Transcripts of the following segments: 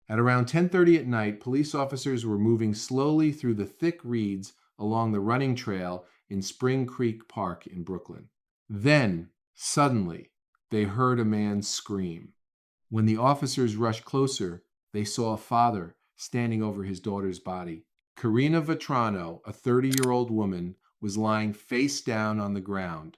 At around 10:30 at night, police officers were moving slowly through the thick reeds along the running trail in Spring Creek Park in Brooklyn. Then, suddenly, they heard a man scream. When the officers rushed closer, they saw a father standing over his daughter's body. Karina Vetrano, a 30-year-old woman, was lying face down on the ground.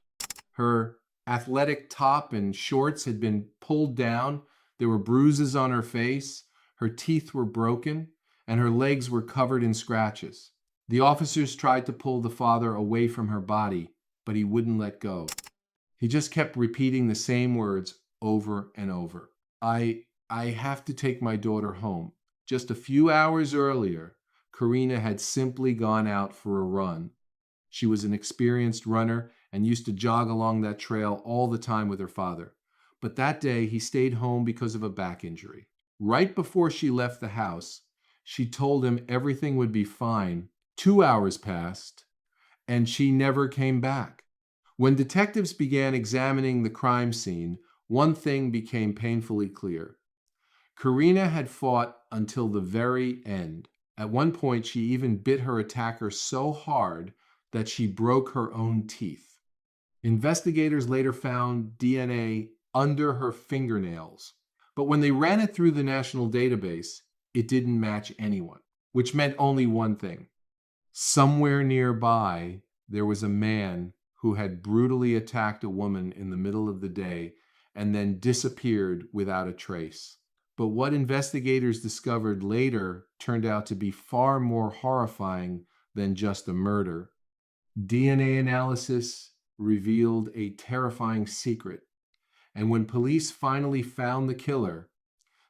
Her athletic top and shorts had been pulled down. There were bruises on her face. Her teeth were broken, and her legs were covered in scratches. The officers tried to pull the father away from her body, but he wouldn't let go. He just kept repeating the same words over and over. I have to take my daughter home. Just a few hours earlier, Karina had simply gone out for a run. She was an experienced runner and used to jog along that trail all the time with her father. But that day, he stayed home because of a back injury. Right before she left the house, she told him everything would be fine. 2 hours passed, and she never came back. When detectives began examining the crime scene, one thing became painfully clear. Karina had fought until the very end. At one point, she even bit her attacker so hard that she broke her own teeth. Investigators later found DNA under her fingernails, but when they ran it through the national database, it didn't match anyone, which meant only one thing. Somewhere nearby, there was a man who had brutally attacked a woman in the middle of the day and then disappeared without a trace. But what investigators discovered later turned out to be far more horrifying than just a murder. DNA analysis revealed a terrifying secret. And when police finally found the killer,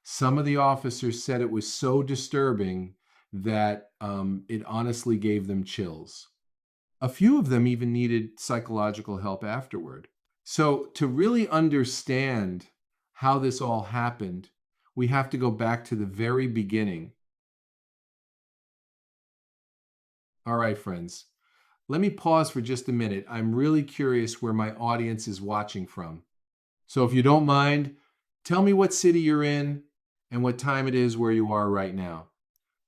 some of the officers said it was so disturbing that it honestly gave them chills. A few of them even needed psychological help afterward. So to really understand how this all happened, we have to go back to the very beginning. All right, friends, let me pause for just a minute. I'm really curious where my audience is watching from. So if you don't mind, tell me what city you're in and what time it is where you are right now.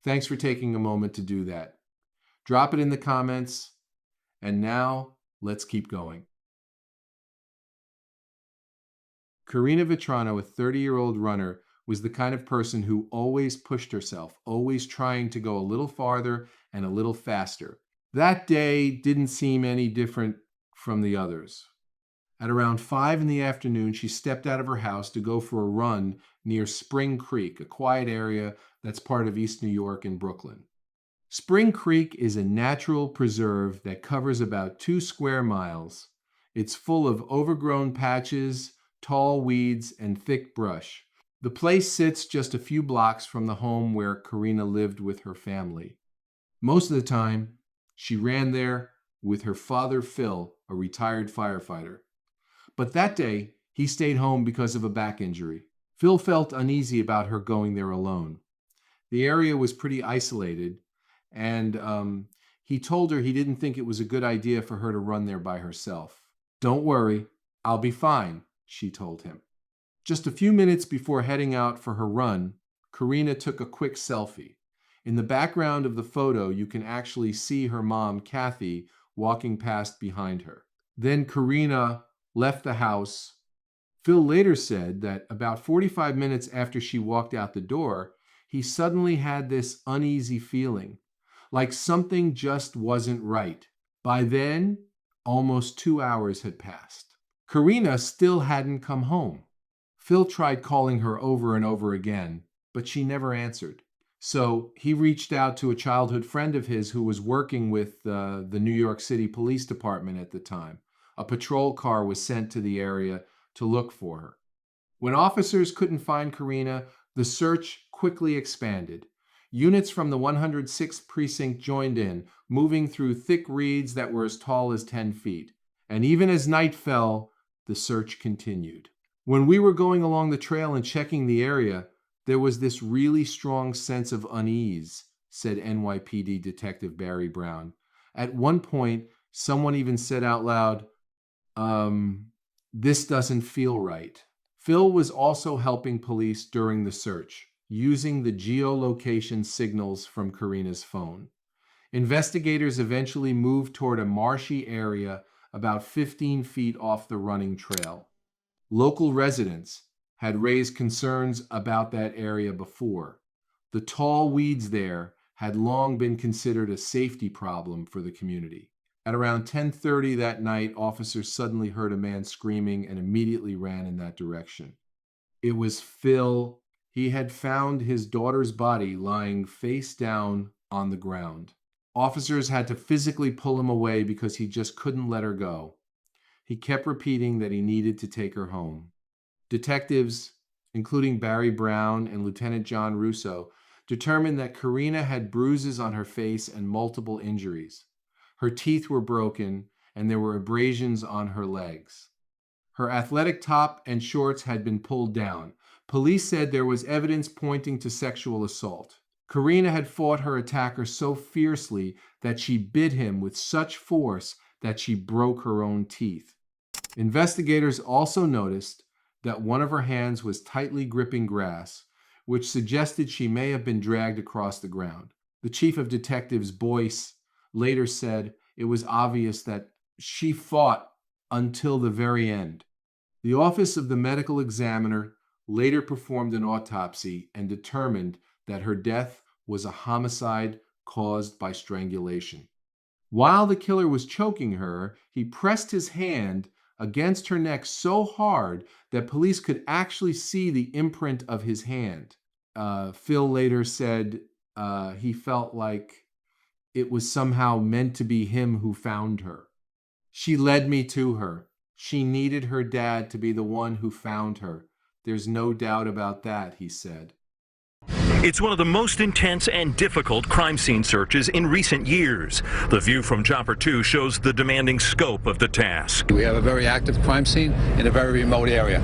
Thanks for taking a moment to do that. Drop it in the comments. And now, let's keep going. Karina Vetrano, a 30-year-old runner, was the kind of person who always pushed herself, always trying to go a little farther and a little faster. That day didn't seem any different from the others. At around 5 in the afternoon, she stepped out of her house to go for a run near Spring Creek, a quiet area that's part of East New York in Brooklyn. Spring Creek is a natural preserve that covers about 2 square miles. It's full of overgrown patches, tall weeds, and thick brush. The place sits just a few blocks from the home where Karina lived with her family. Most of the time, she ran there with her father, Phil, a retired firefighter. But that day, he stayed home because of a back injury. Phil felt uneasy about her going there alone. The area was pretty isolated, and he told her he didn't think it was a good idea for her to run there by herself. "Don't worry, I'll be fine," she told him. Just a few minutes before heading out for her run, Karina took a quick selfie. In the background of the photo, you can actually see her mom, Kathy, walking past behind her. Then Karina left the house. Phil later said that about 45 minutes after she walked out the door, he suddenly had this uneasy feeling, like something just wasn't right. By then, almost 2 hours had passed. Karina still hadn't come home. Phil tried calling her over and over again, but she never answered. So he reached out to a childhood friend of his who was working with the New York City Police Department at the time. A patrol car was sent to the area to look for her. When officers couldn't find Karina, the search quickly expanded. Units from the 106th Precinct joined in, moving through thick reeds that were as tall as 10 feet. And even as night fell, the search continued. When we were going along the trail and checking the area, there was this really strong sense of unease, said NYPD Detective Barry Brown. At one point, someone even said out loud, "This doesn't feel right." Phil was also helping police during the search. using the geolocation signals from Karina's phone. Investigators eventually moved toward a marshy area about 15 feet off the running trail. Local residents had raised concerns about that area before. The tall weeds there had long been considered a safety problem for the community. At around 10:30 that night, officers suddenly heard a man screaming and immediately ran in that direction. It was Phil. He had found his daughter's body lying face down on the ground. Officers had to physically pull him away because he just couldn't let her go. He kept repeating that he needed to take her home. Detectives, including Barry Brown and Lieutenant John Russo, determined that Karina had bruises on her face and multiple injuries. Her teeth were broken, and there were abrasions on her legs. Her athletic top and shorts had been pulled down. Police said there was evidence pointing to sexual assault. Karina had fought her attacker so fiercely that she bit him with such force that she broke her own teeth. Investigators also noticed that one of her hands was tightly gripping grass, which suggested she may have been dragged across the ground. The chief of detectives, Boyce, later said it was obvious that she fought until the very end. The Office of the Medical Examiner later performed an autopsy and determined that her death was a homicide caused by strangulation. While the killer was choking her, he pressed his hand against her neck so hard that police could actually see the imprint of his hand. Phil later said he felt like it was somehow meant to be him who found her. She led me to her. She needed her dad to be the one who found her. There's no doubt about that, he said. It's one of the most intense and difficult crime scene searches in recent years. The view from Chopper 2 shows the demanding scope of the task. We have a very active crime scene in a very remote area.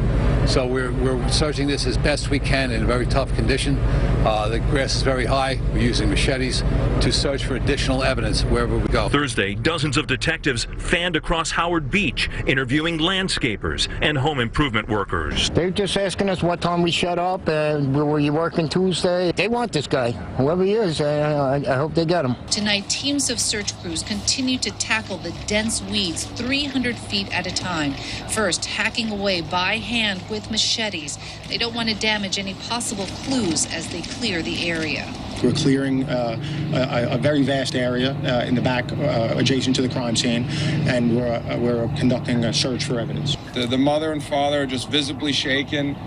So we're searching this as best we can in a very tough condition. The grass is very high. We're using machetes to search for additional evidence wherever we go. Thursday, dozens of detectives fanned across Howard Beach, interviewing landscapers and home improvement workers. They're just asking us what time we shut up and were you working Tuesday. They want this guy, whoever he is. I hope they get him. Tonight, teams of search crews continue to tackle the dense weeds 300 feet at a time. First, hacking away by hand with machetes. They don't want to damage any possible clues as they clear the area. We're clearing a very vast area in the back adjacent to the crime scene, and we're conducting a search for evidence. The mother and father are just visibly shaken.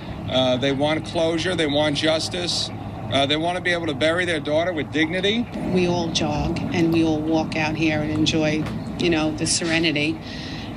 They want closure. They want justice. They want to be able to bury their daughter with dignity. We all jog and we all walk out here and enjoy, the serenity.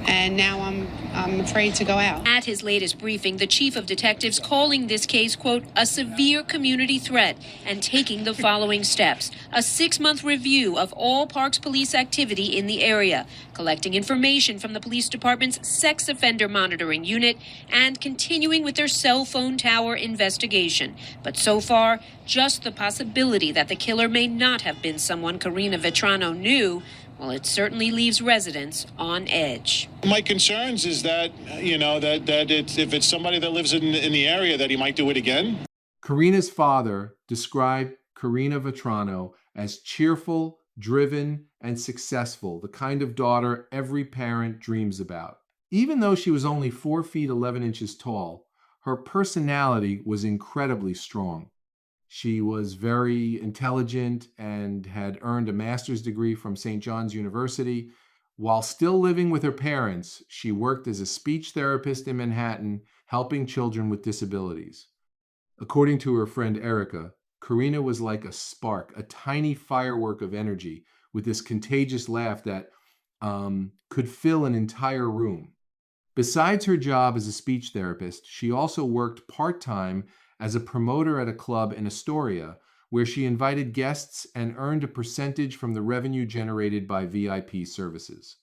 And now I'm afraid to go out. At his latest briefing, the chief of detectives calling this case, quote, a severe community threat and taking the following steps. A 6-month review of all Parks Police activity in the area, collecting information from the police department's sex offender monitoring unit, and continuing with their cell phone tower investigation. But so far, just the possibility that the killer may not have been someone Karina Vetrano knew, well, it certainly leaves residents on edge. My concerns is that, if it's somebody that lives in the area, that he might do it again. Karina's father described Karina Vetrano as cheerful, driven, and successful, the kind of daughter every parent dreams about. Even though she was only 4 feet 11 inches tall, her personality was incredibly strong. She was very intelligent and had earned a master's degree from St. John's University. While still living with her parents, she worked as a speech therapist in Manhattan, helping children with disabilities. According to her friend Erica, Karina was like a spark, a tiny firework of energy with this contagious laugh that could fill an entire room. Besides her job as a speech therapist, she also worked part-time as a promoter at a club in Astoria, where she invited guests and earned a percentage from the revenue generated by VIP services.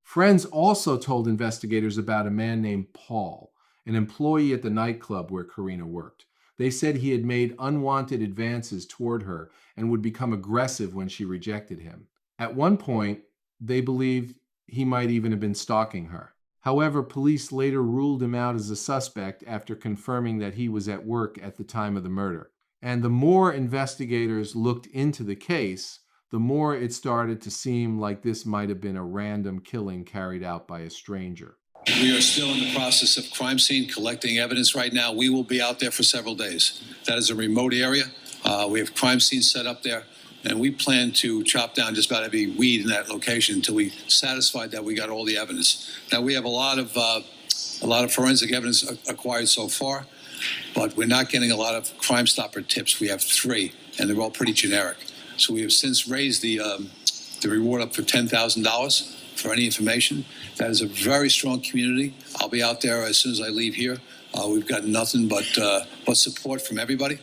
Friends also told investigators about a man named Paul, an employee at the nightclub where Karina worked. They said he had made unwanted advances toward her and would become aggressive when she rejected him. At one point, they believed he might even have been stalking her. However, police later ruled him out as a suspect after confirming that he was at work at the time of the murder. And the more investigators looked into the case, the more it started to seem like this might have been a random killing carried out by a stranger. We are still in the process of crime scene collecting evidence right now. We will be out there for several days. That is a remote area. We have crime scenes set up there, and we plan to chop down just about every weed in that location until we satisfied that we got all the evidence. Now, we have a lot of forensic evidence acquired so far, but we're not getting a lot of Crime Stopper tips. We have 3, and they're all pretty generic. So we have since raised the reward up for $10,000 for any information. That is a very strong community. I'll be out there as soon as I leave here. We've got nothing but support from everybody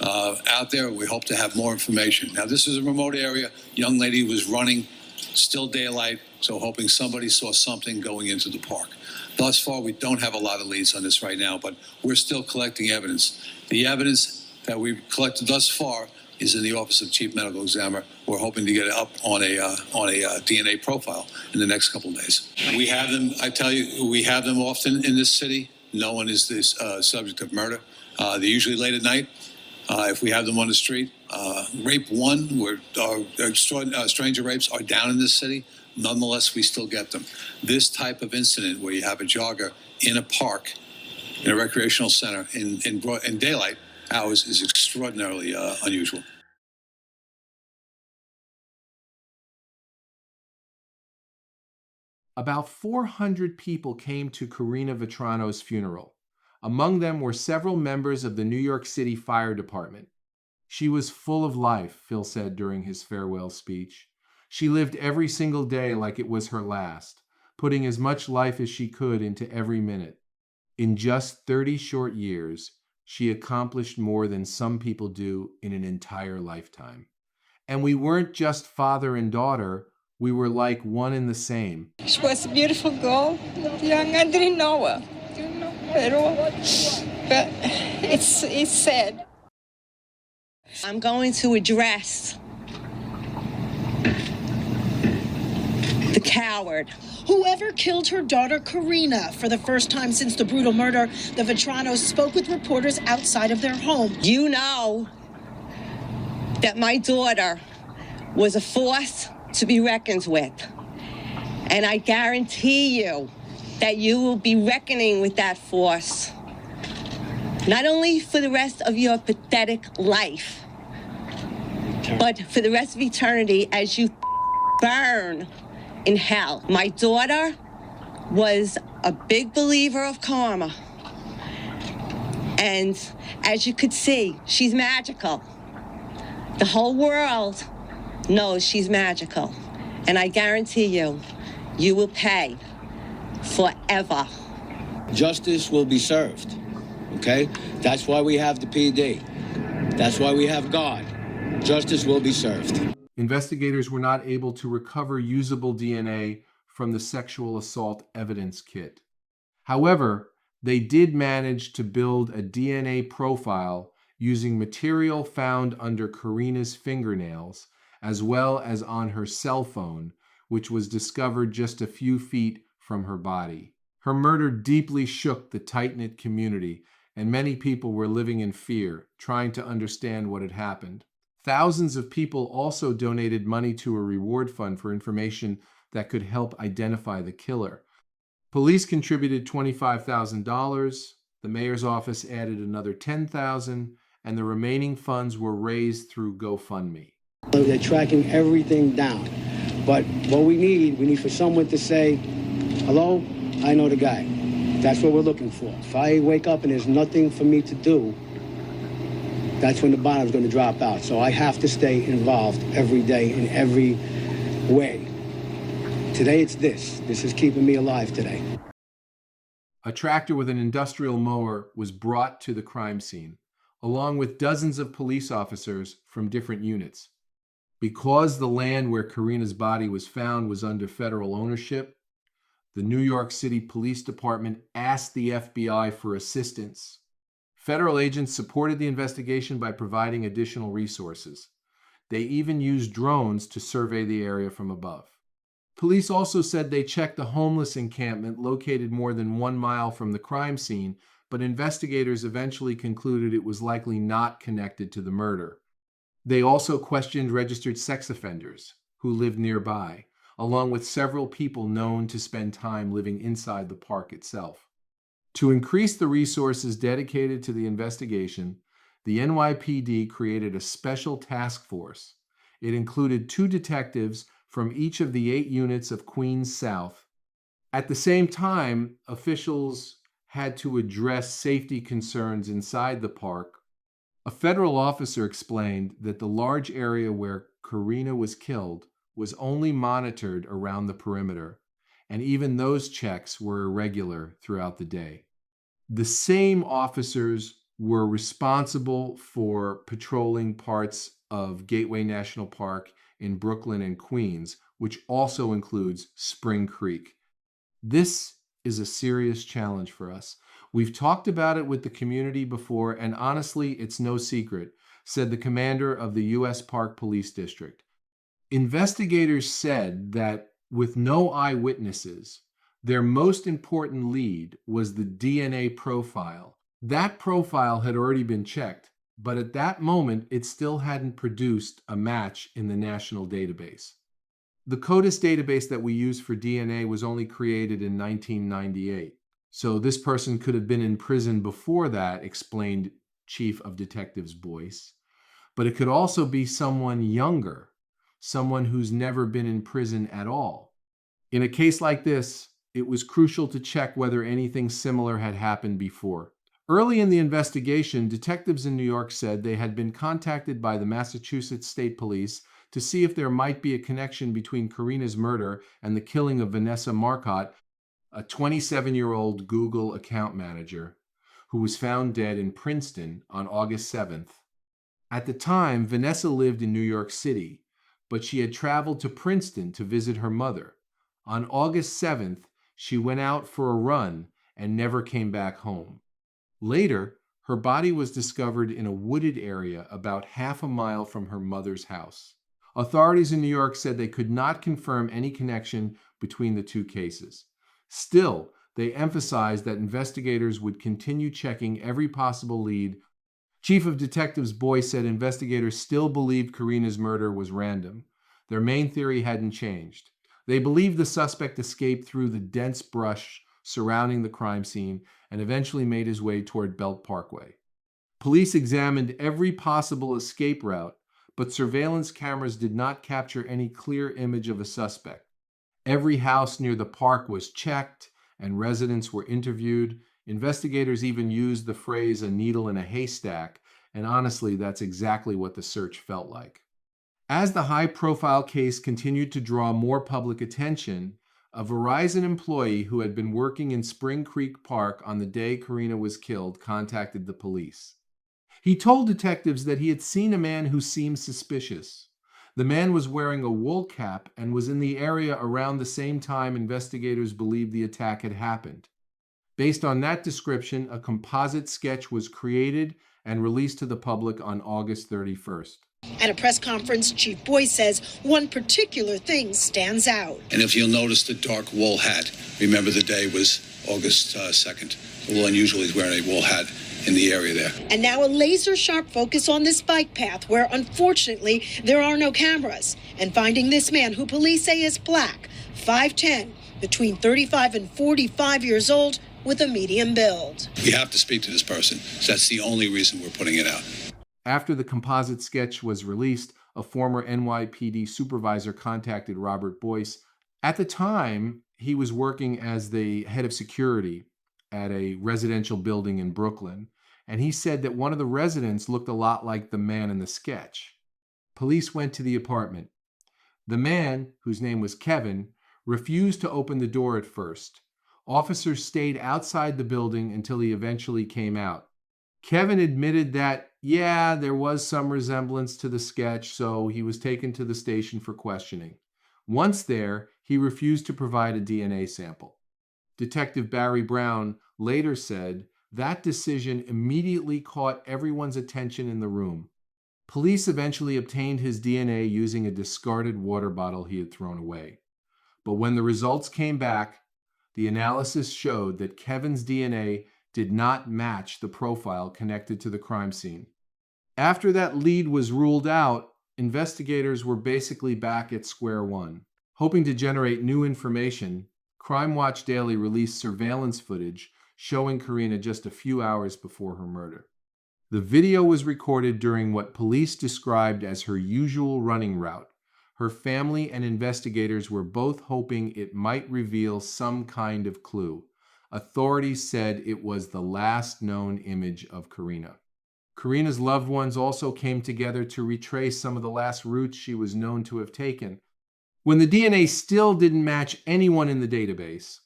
out there. We hope to have more information. Now, this is a remote area. Young lady was running, still daylight, so hoping somebody saw something going into the park. Thus far, we don't have a lot of leads on this right now, but we're still collecting evidence. The evidence that we've collected thus far is in the Office of Chief Medical Examiner. We're hoping to get it up on a DNA profile in the next couple of days. We have them, I tell you, we have them often in this city. No one is this subject of murder. They're usually late at night. If we have them on the street, rape 1, where stranger rapes are down in this city. Nonetheless, we still get them. This type of incident where you have a jogger in a park, in a recreational center, in daylight hours is extraordinarily unusual. About 400 people came to Karina Vetrano's funeral. Among them were several members of the New York City Fire Department. She was full of life, Phil said during his farewell speech. She lived every single day like it was her last, putting as much life as she could into every minute. In just 30 short years, she accomplished more than some people do in an entire lifetime. And we weren't just father and daughter, we were like one and the same. She was a beautiful girl, young. I didn't know her. But it's sad. I'm going to address the coward. Whoever killed her daughter, Karina, for the first time since the brutal murder, the Vetranos spoke with reporters outside of their home. You know that my daughter was a force to be reckoned with. And I guarantee you that you will be reckoning with that force, not only for the rest of your pathetic life, but for the rest of eternity as you burn in hell. My daughter was a big believer of karma. And as you could see, she's magical. The whole world knows she's magical. And I guarantee you, you will pay forever. Justice will be served, okay? That's why we have the PD. That's why we have God. Justice will be served. Investigators were not able to recover usable DNA from the sexual assault evidence kit. However, they did manage to build a DNA profile using material found under Karina's fingernails, as well as on her cell phone, which was discovered just a few feet from her body. Her murder deeply shook the tight-knit community, and many people were living in fear, trying to understand what had happened. Thousands of people also donated money to a reward fund for information that could help identify the killer. Police contributed $25,000, the mayor's office added another $10,000, and the remaining funds were raised through GoFundMe. They're tracking everything down. But what we need for someone to say, hello, I know the guy. That's what we're looking for. If I wake up and there's nothing for me to do, that's when the bottom's going to drop out. So I have to stay involved every day in every way. Today it's this. This is keeping me alive today. A tractor with an industrial mower was brought to the crime scene, along with dozens of police officers from different units. Because the land where Karina's body was found was under federal ownership, the New York City Police Department asked the FBI for assistance. Federal agents supported the investigation by providing additional resources. They even used drones to survey the area from above. Police also said they checked a homeless encampment located more than 1 mile from the crime scene, but investigators eventually concluded it was likely not connected to the murder. They also questioned registered sex offenders who lived nearby, along with several people known to spend time living inside the park itself. To increase the resources dedicated to the investigation, the NYPD created a special task force. It included 2 detectives from each of the 8 units of Queens South. At the same time, officials had to address safety concerns inside the park. A federal officer explained that the large area where Karina was killed was only monitored around the perimeter, and even those checks were irregular throughout the day. The same officers were responsible for patrolling parts of Gateway National Park in Brooklyn and Queens, which also includes Spring Creek. This is a serious challenge for us. We've talked about it with the community before, and honestly, it's no secret, said the commander of the U.S. Park Police District. Investigators said that with no eyewitnesses, their most important lead was the DNA profile. That profile had already been checked, but at that moment, it still hadn't produced a match in the national database. The CODIS database that we use for DNA was only created in 1998, so this person could have been in prison before that, explained Chief of Detectives Boyce. But it could also be someone younger, someone who's never been in prison at all. In a case like this, it was crucial to check whether anything similar had happened before. Early in the investigation, detectives in New York said they had been contacted by the Massachusetts State Police to see if there might be a connection between Karina's murder and the killing of Vanessa Marcotte, a 27-year-old Google account manager who was found dead in Princeton on August 7th. At the time, Vanessa lived in New York City, but she had traveled to Princeton to visit her mother. On August 7th, she went out for a run and never came back home. Later, her body was discovered in a wooded area about half a mile from her mother's house. Authorities in New York said they could not confirm any connection between the 2 cases. Still, they emphasized that investigators would continue checking every possible lead. Chief of Detectives Boyce said investigators still believed Karina's murder was random. Their main theory hadn't changed. They believed the suspect escaped through the dense brush surrounding the crime scene and eventually made his way toward Belt Parkway. Police examined every possible escape route, but surveillance cameras did not capture any clear image of a suspect. Every house near the park was checked, and residents were interviewed. Investigators even used the phrase "a needle in a haystack," and honestly, that's exactly what the search felt like. As the high-profile case continued to draw more public attention, a Verizon employee who had been working in Spring Creek Park on the day Karina was killed contacted the police. He told detectives that he had seen a man who seemed suspicious. The man was wearing a wool cap and was in the area around the same time investigators believed the attack had happened. Based on that description, a composite sketch was created and released to the public on August 31st. At a press conference, Chief Boyce says one particular thing stands out. And if you'll notice the dark wool hat, remember the day was August 2nd. A little unusual he's wearing a wool hat in the area there. And now a laser-sharp focus on this bike path where, unfortunately, there are no cameras. And finding this man, who police say is black, 5'10", between 35 and 45 years old, with a medium build. We have to speak to this person, so that's the only reason we're putting it out. After the composite sketch was released, a former NYPD supervisor contacted Robert Boyce. At the time, he was working as the head of security at a residential building in Brooklyn, and he said that one of the residents looked a lot like the man in the sketch. Police went to the apartment. The man, whose name was Kevin, refused to open the door at first. Officers stayed outside the building until he eventually came out. Kevin admitted that, yeah, there was some resemblance to the sketch, so he was taken to the station for questioning. Once there, he refused to provide a DNA sample. Detective Barry Brown later said that decision immediately caught everyone's attention in the room. Police eventually obtained his DNA using a discarded water bottle he had thrown away. But when the results came back, the analysis showed that Kevin's DNA did not match the profile connected to the crime scene. After that lead was ruled out, investigators were basically back at square one. Hoping to generate new information, Crime Watch Daily released surveillance footage showing Karina just a few hours before her murder. The video was recorded during what police described as her usual running route. Her family and investigators were both hoping it might reveal some kind of clue. Authorities said it was the last known image of Karina. Karina's loved ones also came together to retrace some of the last routes she was known to have taken. When the DNA still didn't match anyone in the database,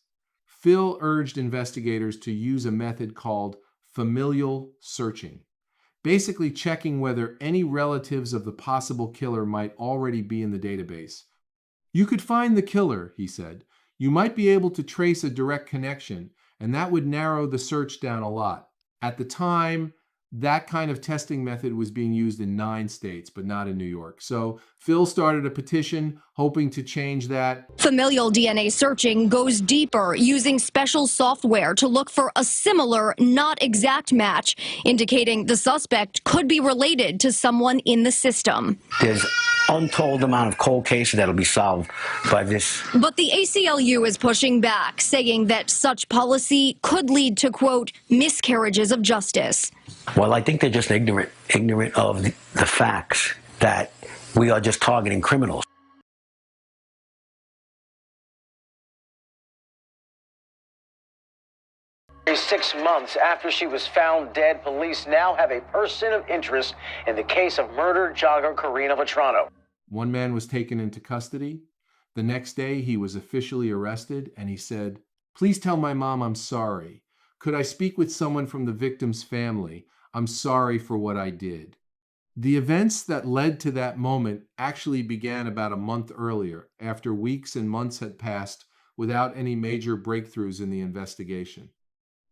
Phil urged investigators to use a method called familial searching, basically checking whether any relatives of the possible killer might already be in the database. You could find the killer, he said. You might be able to trace a direct connection, and that would narrow the search down a lot. At the time, that kind of testing method was being used in 9 states, but not in New York. So Phil started a petition hoping to change that. Familial DNA searching goes deeper, using special software to look for a similar, not exact match, indicating the suspect could be related to someone in the system. There's untold amount of cold cases that'll be solved by this. But the ACLU is pushing back, saying that such policy could lead to, quote, miscarriages of justice. Well, I think they're just ignorant of the facts that we are just targeting criminals. 6 months after she was found dead, police now have a person of interest in the case of murdered jogger Karina Vetrano. One man was taken into custody. The next day, he was officially arrested, and he said, "Please tell my mom I'm sorry. Could I speak with someone from the victim's family? I'm sorry for what I did." The events that led to that moment actually began about a month earlier, after weeks and months had passed without any major breakthroughs in the investigation.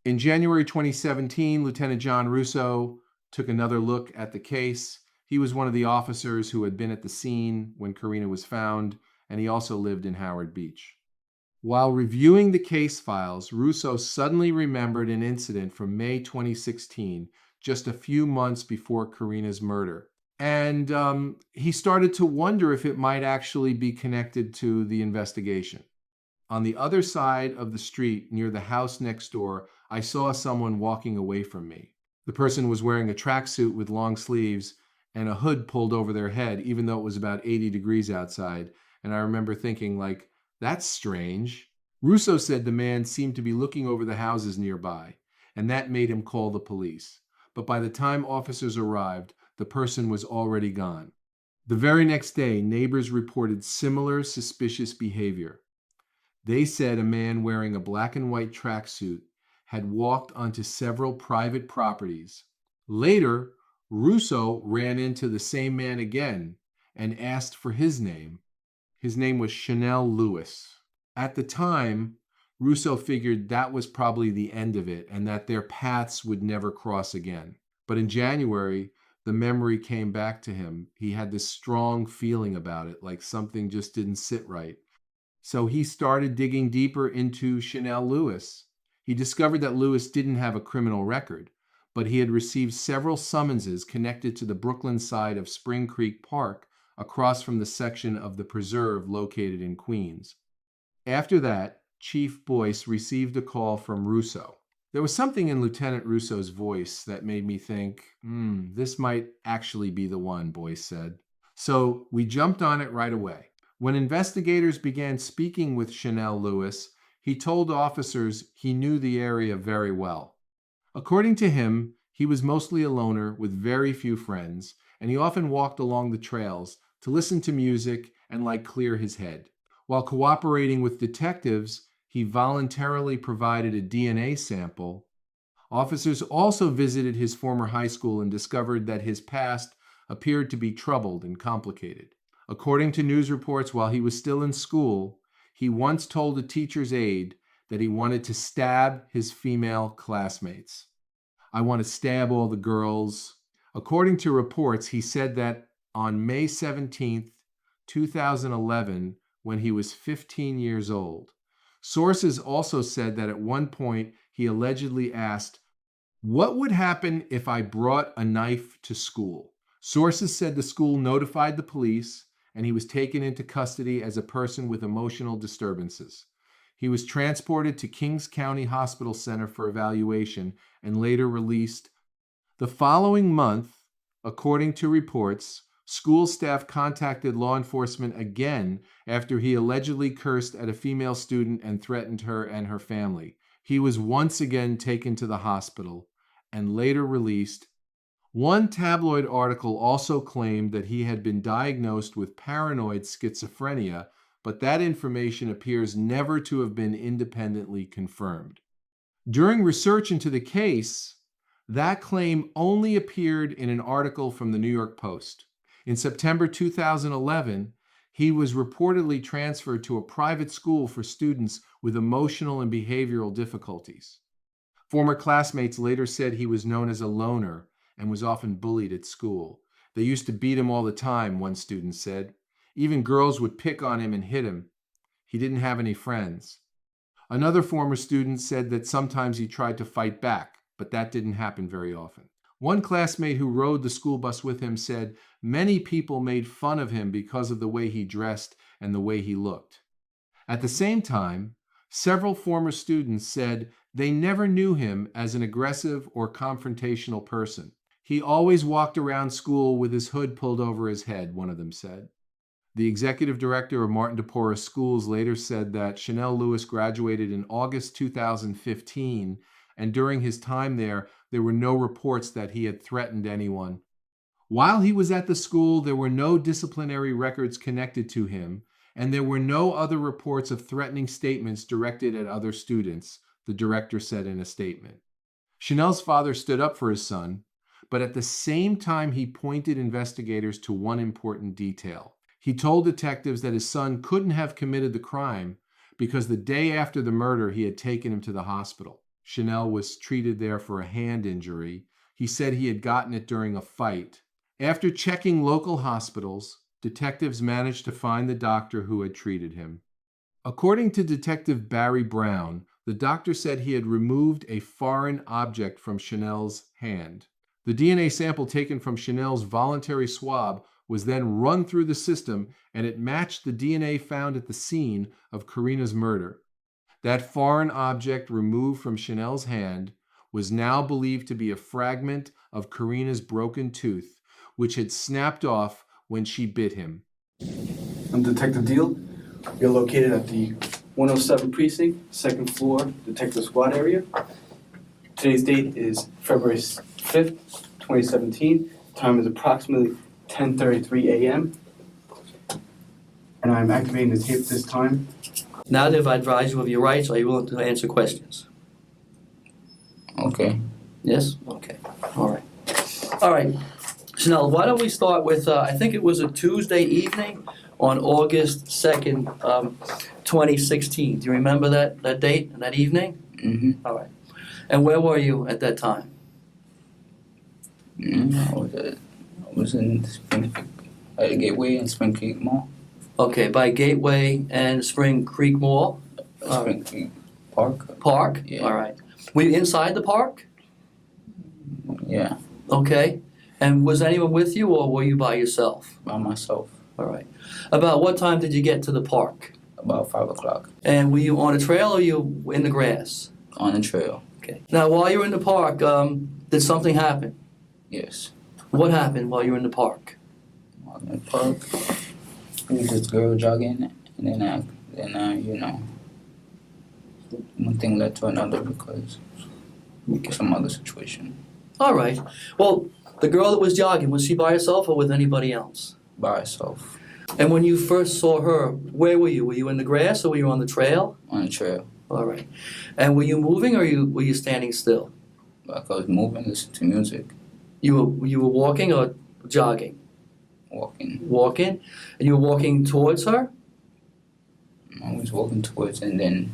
In January 2017, Lieutenant John Russo took another look at the case. He was one of the officers who had been at the scene when Karina was found, and he also lived in Howard Beach. While reviewing the case files, Russo suddenly remembered an incident from May 2016, just a few months before Karina's murder. And he started to wonder if it might actually be connected to the investigation. On the other side of the street, near the house next door, I saw someone walking away from me. The person was wearing a tracksuit with long sleeves and a hood pulled over their head, even though it was about 80 degrees outside. And I remember thinking, that's strange. Russo said the man seemed to be looking over the houses nearby, and that made him call the police. But by the time officers arrived, the person was already gone. The very next day, neighbors reported similar suspicious behavior. They said a man wearing a black and white tracksuit had walked onto several private properties. Later, Russo ran into the same man again and asked for his name. His name was Chanel Lewis. At the time, Russo figured that was probably the end of it and that their paths would never cross again. But in January, the memory came back to him. He had this strong feeling about it, like something just didn't sit right. So he started digging deeper into Chanel Lewis. He discovered that Lewis didn't have a criminal record, but he had received several summonses connected to the Brooklyn side of Spring Creek Park, across from the section of the preserve located in Queens. After that, Chief Boyce received a call from Russo. There was something in Lieutenant Russo's voice that made me think, this might actually be the one, Boyce said. So we jumped on it right away. When investigators began speaking with Chanel Lewis, he told officers he knew the area very well. According to him, he was mostly a loner with very few friends, and he often walked along the trails to listen to music and clear his head. While cooperating with detectives, he voluntarily provided a DNA sample. Officers also visited his former high school and discovered that his past appeared to be troubled and complicated. According to news reports, while he was still in school, he once told a teacher's aide that he wanted to stab his female classmates. "I want to stab all the girls." According to reports, he said that on May 17th, 2011, when he was 15 years old. Sources also said that at one point he allegedly asked What would happen if I brought a knife to school? Sources said the school notified the police and he was taken into custody as a person with emotional disturbances. He was transported to Kings County Hospital Center for evaluation and later released. The following month, according to reports, school staff contacted law enforcement again after he allegedly cursed at a female student and threatened her and her family. He was once again taken to the hospital and later released. One tabloid article also claimed that he had been diagnosed with paranoid schizophrenia, but that information appears never to have been independently confirmed. During research into the case, that claim only appeared in an article from the New York Post. In September 2011, he was reportedly transferred to a private school for students with emotional and behavioral difficulties. Former classmates later said he was known as a loner and was often bullied at school. They used to beat him all the time, one student said. Even girls would pick on him and hit him. He didn't have any friends. Another former student said that sometimes he tried to fight back, but that didn't happen very often. One classmate who rode the school bus with him said many people made fun of him because of the way he dressed and the way he looked. At the same time, several former students said they never knew him as an aggressive or confrontational person. He always walked around school with his hood pulled over his head, one of them said. The executive director of Martin DePorres Schools later said that Chanel Lewis graduated in August 2015, and during his time there were no reports that he had threatened anyone. While he was at the school, there were no disciplinary records connected to him, and there were no other reports of threatening statements directed at other students, the director said in a statement. Chanel's father stood up for his son, but at the same time he pointed investigators to one important detail. He told detectives that his son couldn't have committed the crime because the day after the murder he had taken him to the hospital. Chanel was treated there for a hand injury. He said he had gotten it during a fight. After checking local hospitals, detectives managed to find the doctor who had treated him. According to Detective Barry Brown, the doctor said he had removed a foreign object from Chanel's hand. The DNA sample taken from Chanel's voluntary swab was then run through the system, and it matched the DNA found at the scene of Karina's murder. That foreign object removed from Chanel's hand was now believed to be a fragment of Karina's broken tooth, which had snapped off when she bit him. I'm Detective Deal. We are located at the 107 Precinct, second floor, Detective Squad area. Today's date is February 5th, 2017. Time is approximately 10:33 a.m. And I'm activating the tape this time. Now that I've advised you of your rights, are you willing to answer questions? Okay. Yes? Okay. All right. All right. Chanel, why don't we start with, I think it was a Tuesday evening on August 2nd, 2016. Do you remember that date and that evening? Mm-hmm. All right. And where were you at that time? I was in at the Gateway and Spring Creek Mall. Okay, by Gateway and Spring Creek Mall? Spring Creek Park. Park? Yeah. All right. Were you inside the park? Yeah. Okay. And was anyone with you, or were you by yourself? By myself. All right. About what time did you get to the park? About 5 o'clock. And were you on a trail or you in the grass? On the trail. Okay. Now, while you were in the park, did something happen? Yes. What happened while you were in the park? While in the park, there was this girl jogging, and then one thing led to another because some other situation. All right. Well, the girl that was jogging, was she by herself or with anybody else? By herself. And when you first saw her, where were you? Were you in the grass or were you on the trail? On the trail. All right. And were you moving or were you standing still? Like I was moving, listening to music. You were walking or jogging? Walking. Walking? And you were walking towards her? I was walking towards and then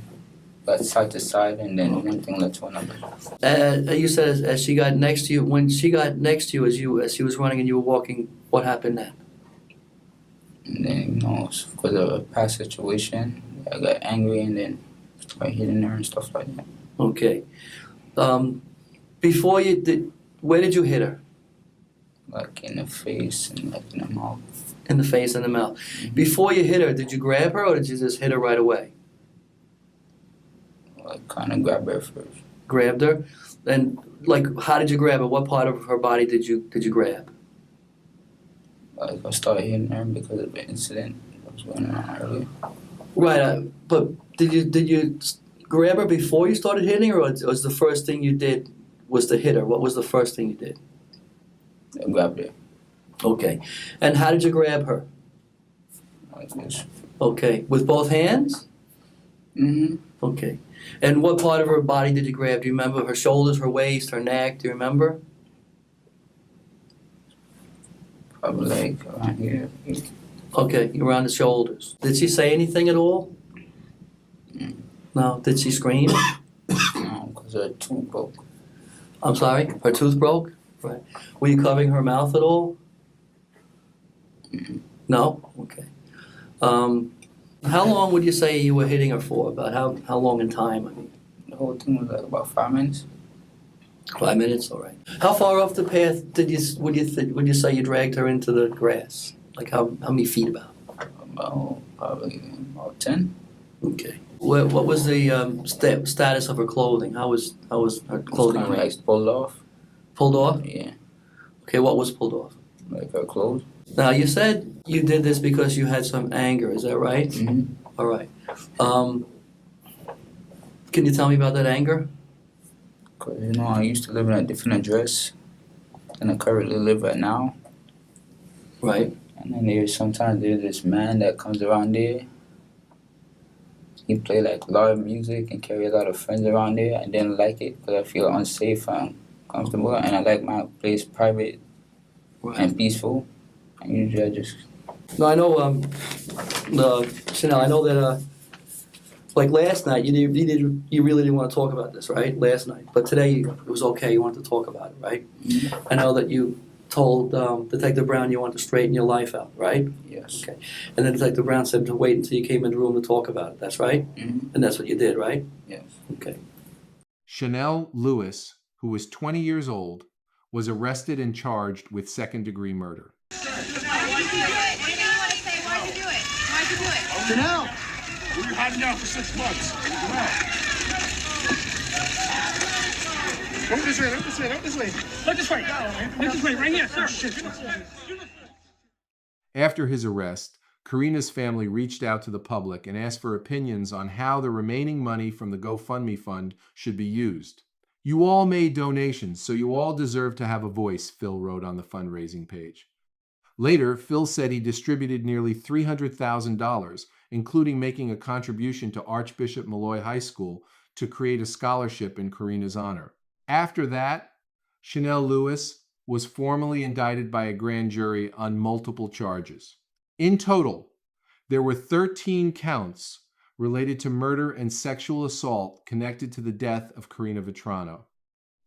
got side to side and then one thing led to another. You said as she got next to you, when she got next to you as she was running and you were walking, what happened then? And then, because of a past situation, I got angry and then started hitting her and stuff like that. Okay. Before you did, where did you hit her? Like in the face and like in the mouth. In the face and the mouth. Before you hit her, did you grab her or did you just hit her right away? I kind of grabbed her first. Grabbed her? And like, how did you grab her? What part of her body did you grab? Like I started hitting her because of the incident that was going on earlier. Right, but did you grab her before you started hitting her, or was the first thing you did was to hit her? What was the first thing you did? I grabbed her. Okay. And how did you grab her? Like this. Okay. With both hands? Mm-hmm. Okay. And what part of her body did you grab? Do you remember? Her shoulders, her waist, her neck? Do you remember? Probably like around here. Okay, around the shoulders. Did she say anything at all? No. Did she scream? No, because her tooth broke. I'm sorry? Her tooth broke? Right. Were you covering her mouth at all? No? Okay. How long would you say you were hitting her for? About how long in time? I mean, The whole thing was like about 5 minutes. 5 minutes, all right. How far off the path would you say you dragged her into the grass? Like how many feet about? Probably about 10. Okay. What was the status of her clothing? How was her clothing? Kind of like pulled off. Pulled off? Yeah. Okay, what was pulled off? Like her clothes. Now, you said you did this because you had some anger, is that right? Mm-hmm. All right. Can you tell me about that anger? Because, you know, I used to live in a different address than I currently live right now. Right. And then sometimes there's this man that comes around there. He play like loud music and carry a lot of friends around there. I didn't like it because I feel unsafe and comfortable, and I like my place private and peaceful. And usually I just... No, I know, Chanel, I know that, like last night, you really didn't want to talk about this, right? Last night. But today, it was okay, you wanted to talk about it, right? Mm-hmm. I know that you told Detective Brown you wanted to straighten your life out, right? Yes. Okay. And then Detective Brown said to wait until you came in the room to talk about it. That's right? Mm-hmm. And that's what you did, right? Yes. Okay. Chanel Lewis, who was 20 years old, was arrested and charged with second-degree murder. Chanel! We were hiding out for 6 months. Come on. Look this way, look this way, look this way. Look this way. Look this way, right here, sir. After his arrest, Karina's family reached out to the public and asked for opinions on how the remaining money from the GoFundMe fund should be used. You all made donations, so you all deserve to have a voice, Phil wrote on the fundraising page. Later, Phil said he distributed nearly $300,000, including making a contribution to Archbishop Malloy High School to create a scholarship in Karina's honor. After that, Chanel Lewis was formally indicted by a grand jury on multiple charges. In total, there were 13 counts related to murder and sexual assault connected to the death of Karina Vetrano.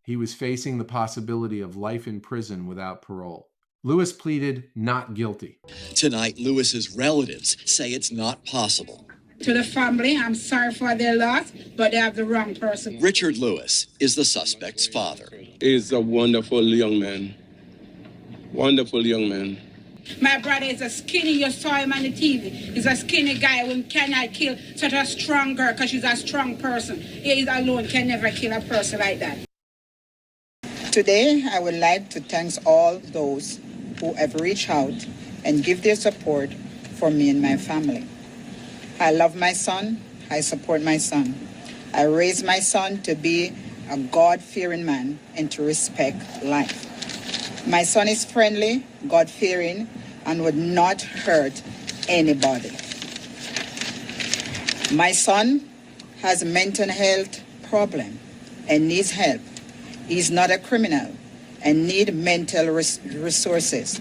He was facing the possibility of life in prison without parole. Lewis pleaded not guilty. Tonight, Lewis's relatives say it's not possible. To the family, I'm sorry for their loss, but they have the wrong person. Richard Lewis is the suspect's father. He's a wonderful young man. Wonderful young man. My brother is a skinny, you saw him on the TV. He's a skinny guy who cannot kill such a strong girl because she's a strong person. He is alone, can never kill a person like that. Today, I would like to thank all those who have reached out and give their support for me and my family. I love my son. I support my son. I raised my son to be a God-fearing man and to respect life. My son is friendly, God-fearing, and would not hurt anybody. My son has a mental health problem and needs help. He's not a criminal and need mental resources.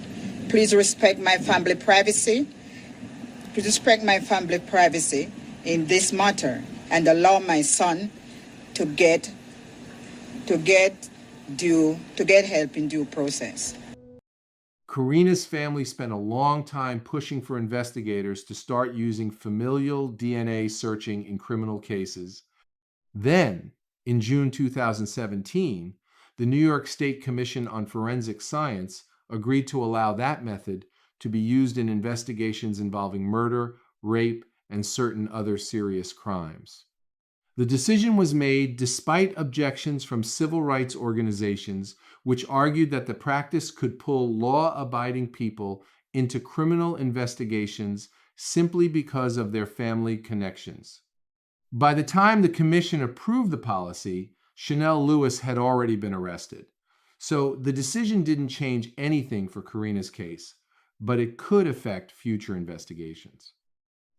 Please respect my family privacy. Please respect my family privacy in this matter and allow my son to get help in due process. Karina's family spent a long time pushing for investigators to start using familial DNA searching in criminal cases. Then, in June 2017, the New York State Commission on Forensic Science agreed to allow that method to be used in investigations involving murder, rape, and certain other serious crimes. The decision was made despite objections from civil rights organizations which argued that the practice could pull law-abiding people into criminal investigations simply because of their family connections. By the time the commission approved the policy, Chanel Lewis had already been arrested. So the decision didn't change anything for Karina's case, but it could affect future investigations.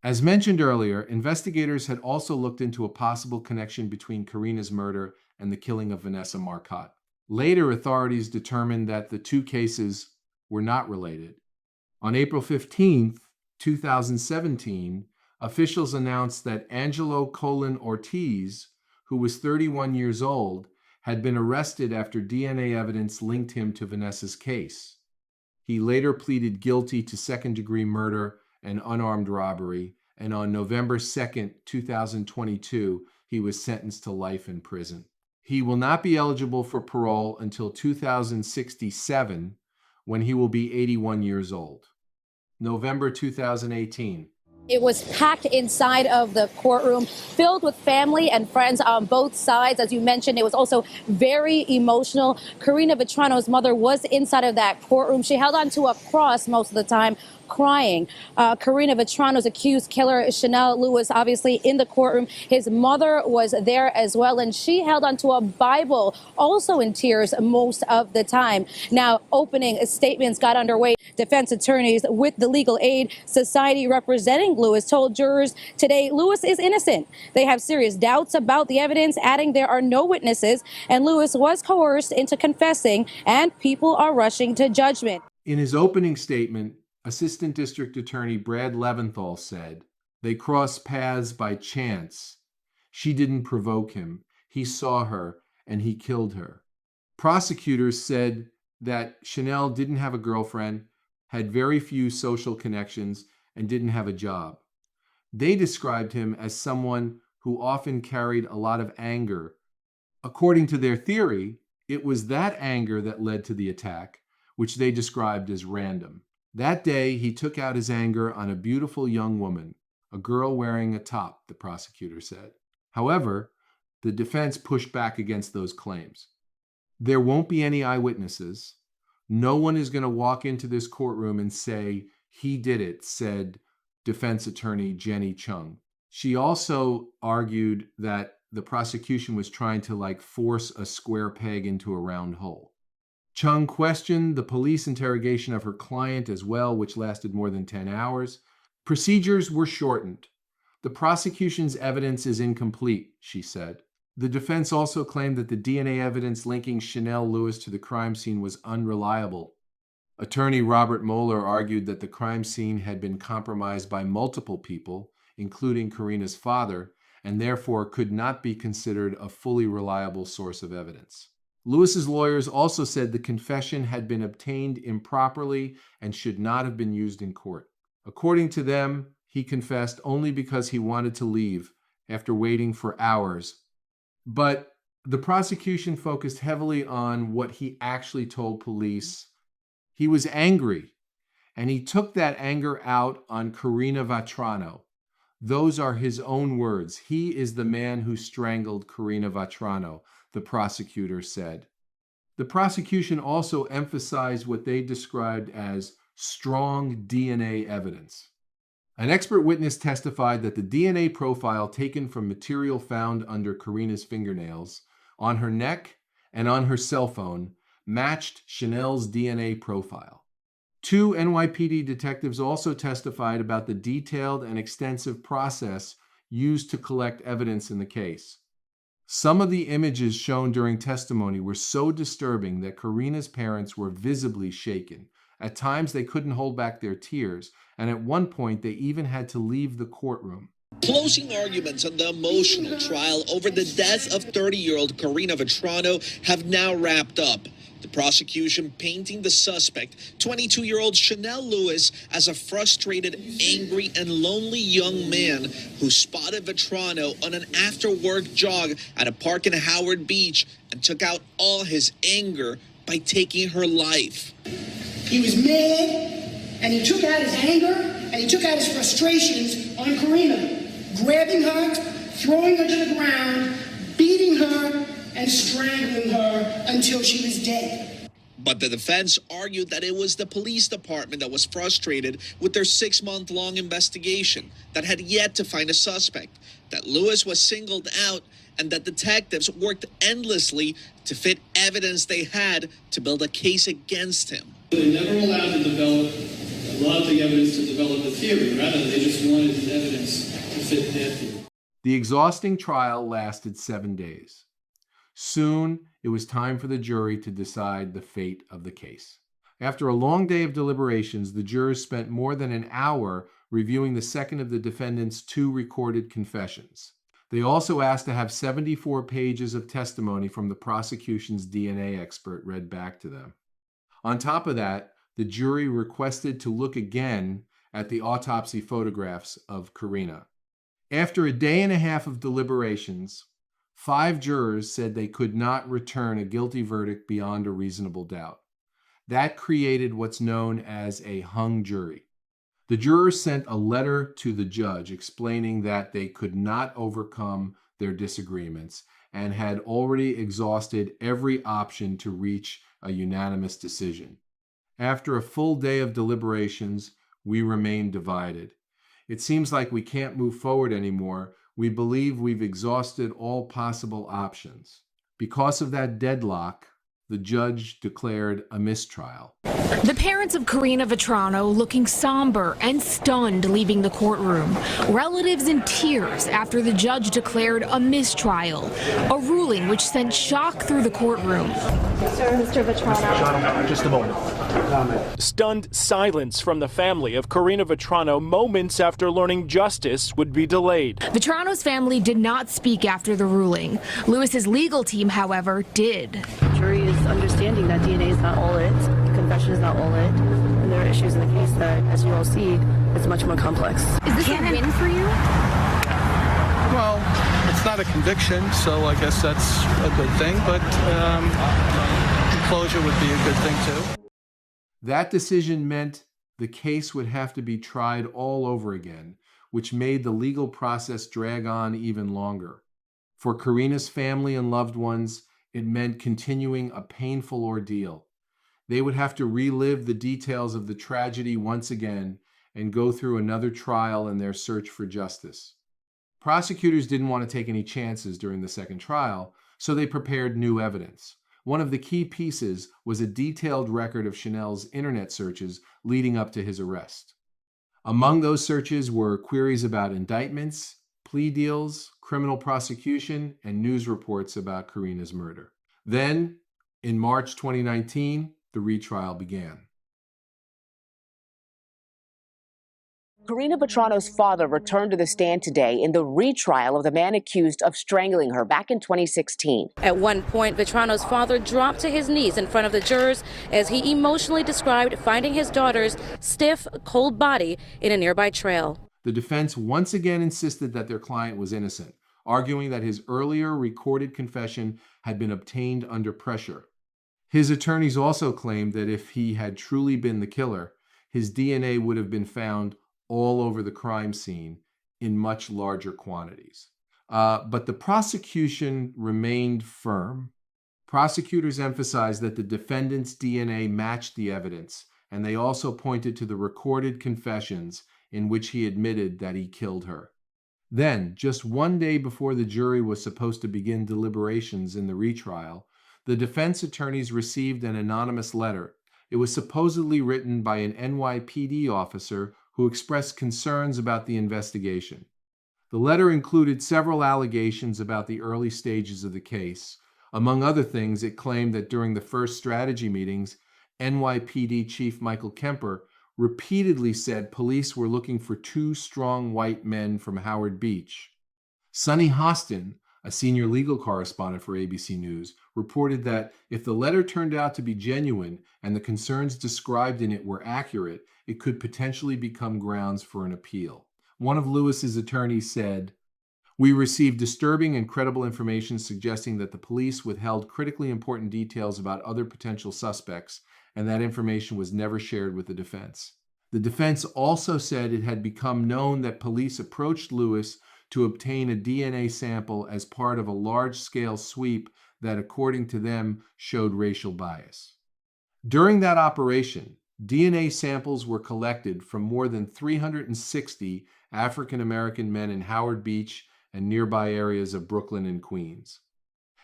As mentioned earlier, investigators had also looked into a possible connection between Karina's murder and the killing of Vanessa Marcotte. Later, authorities determined that the two cases were not related. On April 15, 2017, officials announced that Angelo Colin Ortiz, who was 31 years old, had been arrested after DNA evidence linked him to Vanessa's case. He later pleaded guilty to second-degree murder and unarmed robbery, and on November 2, 2022, he was sentenced to life in prison. He will not be eligible for parole until 2067, when he will be 81 years old. November 2018. It was packed inside of the courtroom, filled with family and friends on both sides. As you mentioned, it was also very emotional. Karina Vetrano's mother was inside of that courtroom. She held onto a cross most of the time, crying. Karina Vetrano's accused killer, Chanel Lewis, obviously in the courtroom. His mother was there as well, and she held onto a Bible, also in tears most of the time. Now, opening statements got underway. Defense attorneys with the Legal Aid Society representing Lewis told jurors today Lewis is innocent. They have serious doubts about the evidence, adding there are no witnesses, and Lewis was coerced into confessing, and people are rushing to judgment. In his opening statement, Assistant District Attorney Brad Leventhal said, "They crossed paths by chance. She didn't provoke him. He saw her, and he killed her." Prosecutors said that Chanel didn't have a girlfriend, had very few social connections, and didn't have a job. They described him as someone who often carried a lot of anger. According to their theory, it was that anger that led to the attack, which they described as random. That day, he took out his anger on a beautiful young woman, a girl wearing a top, the prosecutor said. However, the defense pushed back against those claims. There won't be any eyewitnesses. No one is going to walk into this courtroom and say, "He did it," said defense attorney Jenny Chung. She also argued that the prosecution was trying to force a square peg into a round hole. Chung questioned the police interrogation of her client as well, which lasted more than 10 hours. Procedures were shortened. The prosecution's evidence is incomplete, she said. The defense also claimed that the DNA evidence linking Chanel Lewis to the crime scene was unreliable. Attorney Robert Moeller argued that the crime scene had been compromised by multiple people, including Karina's father, and therefore could not be considered a fully reliable source of evidence. Lewis's lawyers also said the confession had been obtained improperly and should not have been used in court. According to them, he confessed only because he wanted to leave after waiting for hours. But the prosecution focused heavily on what he actually told police. He was angry, and he took that anger out on Karina Vetrano. Those are his own words. He is the man who strangled Karina Vetrano, the prosecutor said. The prosecution also emphasized what they described as strong DNA evidence. An expert witness testified that the DNA profile taken from material found under Karina's fingernails, on her neck, and on her cell phone matched Chanel's DNA profile. 2 NYPD detectives also testified about the detailed and extensive process used to collect evidence in the case. Some of the images shown during testimony were so disturbing that Karina's parents were visibly shaken. At times, they couldn't hold back their tears, and at one point, they even had to leave the courtroom. Closing arguments on the emotional trial over the death of 30-year-old Karina Vetrano have now wrapped up. The prosecution painting the suspect, 22-year-old Chanel Lewis, as a frustrated, angry, and lonely young man who spotted Vetrano on an after-work jog at a park in Howard Beach and took out all his anger by taking her life. He was mad, and he took out his anger, and he took out his frustrations on Karina, grabbing her, throwing her to the ground, beating her, and strangling her until she was dead. But the defense argued that it was the police department that was frustrated with their 6-month-long investigation that had yet to find a suspect, that Lewis was singled out, and that detectives worked endlessly to fit evidence they had to build a case against him. They never allowed to develop a lot of the evidence to develop a theory. Rather, they just wanted the evidence to fit their theory. The exhausting trial lasted 7 days. Soon, it was time for the jury to decide the fate of the case. After a long day of deliberations, the jurors spent more than an hour reviewing the second of the defendant's 2 recorded confessions. They also asked to have 74 pages of testimony from the prosecution's DNA expert read back to them. On top of that, the jury requested to look again at the autopsy photographs of Karina. After a day and a half of deliberations, 5 jurors said they could not return a guilty verdict beyond a reasonable doubt. That created what's known as a hung jury. The jurors sent a letter to the judge explaining that they could not overcome their disagreements and had already exhausted every option to reach a unanimous decision. After a full day of deliberations, we remain divided. It seems like we can't move forward anymore. We believe we've exhausted all possible options. Because of that deadlock, the judge declared a mistrial. The parents of Karina Vetrano looking somber and stunned leaving the courtroom. Relatives in tears after the judge declared a mistrial, a ruling which sent shock through the courtroom. Sir, Mr. Vetrano. Just a moment. Stunned silence from the family of Karina Vetrano moments after learning justice would be delayed. Vetrano's family did not speak after the ruling. Lewis's legal team, however, did. The jury is understanding that DNA is not all it, confession is not all it, and there are issues in the case that, as you all see, is much more complex. Is this a win for you? Well, it's not a conviction, so I guess that's a good thing, but closure would be a good thing too. That decision meant the case would have to be tried all over again, which made the legal process drag on even longer. For Karina's family and loved ones, it meant continuing a painful ordeal. They would have to relive the details of the tragedy once again and go through another trial in their search for justice. Prosecutors didn't want to take any chances during the second trial, so they prepared new evidence. One of the key pieces was a detailed record of Chanel's internet searches leading up to his arrest. Among those searches were queries about indictments, plea deals, criminal prosecution, and news reports about Karina's murder. Then, in March 2019, the retrial began. Karina Vetrano's father returned to the stand today in the retrial of the man accused of strangling her back in 2016. At one point, Vetrano's father dropped to his knees in front of the jurors as he emotionally described finding his daughter's stiff, cold body in a nearby trail. The defense once again insisted that their client was innocent, arguing that his earlier recorded confession had been obtained under pressure. His attorneys also claimed that if he had truly been the killer, his DNA would have been found all over the crime scene in much larger quantities. But the prosecution remained firm. Prosecutors emphasized that the defendant's DNA matched the evidence, and they also pointed to the recorded confessions in which he admitted that he killed her. Then, just one day before the jury was supposed to begin deliberations in the retrial, the defense attorneys received an anonymous letter. It was supposedly written by an NYPD officer who expressed concerns about the investigation. The letter included several allegations about the early stages of the case. Among other things, it claimed that during the first strategy meetings, NYPD Chief Michael Kemper repeatedly said police were looking for 2 strong white men from Howard Beach. Sonny Hostin, A senior legal correspondent for ABC News reported that if the letter turned out to be genuine and the concerns described in it were accurate, it could potentially become grounds for an appeal. One of Lewis's attorneys said, "We received disturbing and credible information suggesting that the police withheld critically important details about other potential suspects, and that information was never shared with the defense." The defense also said it had become known that police approached Lewis to obtain a DNA sample as part of a large-scale sweep that, according to them, showed racial bias. During that operation, DNA samples were collected from more than 360 African American men in Howard Beach and nearby areas of Brooklyn and Queens.